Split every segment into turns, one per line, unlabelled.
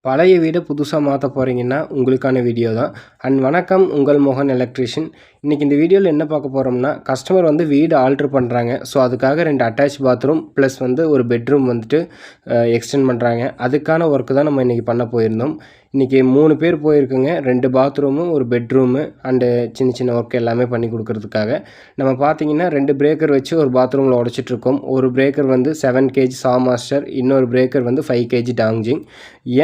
பழைய வீடு புதுசாக மாற்ற போகிறீங்கன்னா உங்களுக்கான வீடியோ தான். வணக்கம், உங்கள் மோகன் எலக்ட்ரிஷியன். இன்றைக்கி இந்த வீடியோவில் என்ன பார்க்க போகிறோம்னா, கஸ்டமர் வந்து வீடு ஆல்ட்ரு பண்ணுறாங்க. ஸோ அதுக்காக 2 அட்டாச் பாத்ரூம் ப்ளஸ் வந்து ஒரு பெட்ரூம் வந்துட்டு எக்ஸ்டெண்ட் பண்ணுறாங்க. அதுக்கான ஒர்க்கு தான் நம்ம இன்றைக்கி பண்ண போயிருந்தோம். இன்றைக்கி 3 பேர் போயிருக்குங்க. 2 பாத்ரூமு, ஒரு பெட்ரூமு அண்டு சின்ன ஒர்க் எல்லாமே பண்ணி கொடுக்குறதுக்காக. நம்ம பார்த்திங்கன்னா 2 பிரேக்கர் வச்சு ஒரு பாத்ரூமில் உடச்சிட்ருக்கோம். ஒரு பிரேக்கர் வந்து 7 kg சா மாஸ்டர், இன்னொரு பிரேக்கர் வந்து 5 kg டாங்ஜிங்.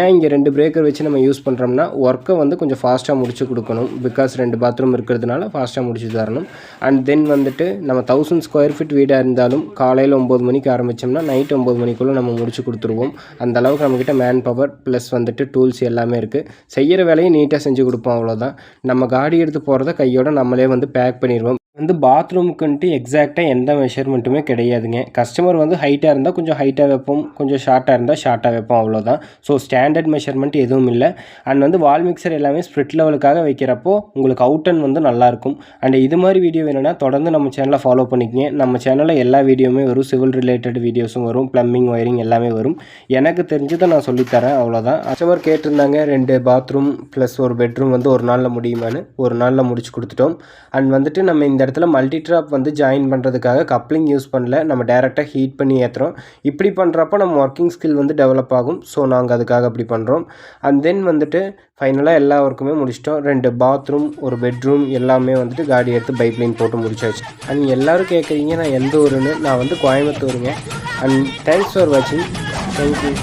ஏன் இங்கே 2 பிரேக்கர் வச்சு நம்ம யூஸ் பண்ணுறோம்னா, ஒர்க்கை வந்து கொஞ்சம் ஃபாஸ்ட்டாக முடிச்சு கொடுக்கணும். பிகாஸ் 2 பாத்ரூம் இருக்கிறதுனால ஃபாஸ்ட்டாக முடிச்சு தரணும். அண்ட் தென் வந்துட்டு நம்ம 1000 ஸ்கொயர் ஃபீட் வீடாக இருந்தாலும் காலையில் 9 மணிக்கு ஆரம்பித்தோம்னா நைட் 9 மணிக்குள்ளே நம்ம முடிச்சு கொடுத்துருவோம். அந்த அளவுக்கு நம்மக்கிட்ட மேன் பவர் ப்ளஸ் வந்துட்டு டூல்ஸ் எல்லாமே இருக்குது. செய்கிற வேலையை நீட்டாக செஞ்சு கொடுப்போம், அவ்வளோதான். நம்ம காடி எடுத்து போகிறத கையோடு நம்மளே வந்து பேக் பண்ணிடுவோம். வந்து பாத்ரூமுக்குன்ட்டு எக்ஸாக்டாக எந்த மெஷர்மெண்ட்டுமே கிடையாதுங்க. கஸ்டமர் வந்து ஹைட்டாக இருந்தால் கொஞ்சம் ஹைட்டாக வைப்போம், கொஞ்சம் ஷார்ட்டாக இருந்தால் ஷார்ட்டாக வைப்போம், அவ்வளோதான். ஸோ ஸ்டாண்டர்ட் மெஷர்மெண்ட் எதுவும் இல்லை. அண்ட் வந்து வால் மிக்சர் எல்லாமே ஸ்ப்ரிட் லெவலுக்காக வைக்கிறப்போ உங்களுக்கு அவுட் அண்ட் வந்து நல்லாயிருக்கும். அண்ட் இது மாதிரி வீடியோ வேணும்னா தொடர்ந்து நம்ம சேனலை ஃபாலோ பண்ணிக்கங்க. நம்ம சேனலில் எல்லா வீடியோவுமே வரும். சிவில் ரிலேட்டட் வீடியோஸும் வரும், ப்ளம்பிங் ஒயரிங் எல்லாமே வரும். எனக்கு தெரிஞ்சதை நான் சொல்லித்தரேன், அவ்வளோதான். கஸ்டமர் கேட்டிருந்தாங்க 2 பாத்ரூம் ப்ளஸ் ஒரு பெட்ரூம் வந்து ஒரு நாளில் முடியுமான்னு. ஒரு நாளில் முடிச்சு கொடுத்துட்டோம். அண்ட் வந்துட்டு நம்ம இந்த இடத்துல மல்டி ட்ராப் வந்து ஜாயின் பண்ணுறதுக்காக கப்ளிங் யூஸ் பண்ணல. நம்ம டேரெக்டாக ஹீட் பண்ணி ஏற்றுறோம். இப்படி பண்ணுறப்போ நம்ம ஒர்க்கிங் ஸ்கில் வந்து டெவலப் ஆகும். ஸோ நாங்கள் அதுக்காக அப்படி பண்ணுறோம். அண்ட் தென் வந்துட்டு ஃபைனலாக எல்லா ஒர்க்குமே முடிச்சிட்டோம். 2 பாத்ரூம், ஒரு பெட்ரூம் எல்லாமே வந்துட்டு காடி எடுத்து பைப்லைன் போட்டு முடிச்சாச்சு. அண்ட் எல்லோரும் கேட்குறீங்க நான் எந்த ஊருன்னு. நான் வந்து கோயம்புத்தூருங்க. அண்ட் தேங்க்ஸ் ஃபார் வாட்சிங். தேங்க்யூ.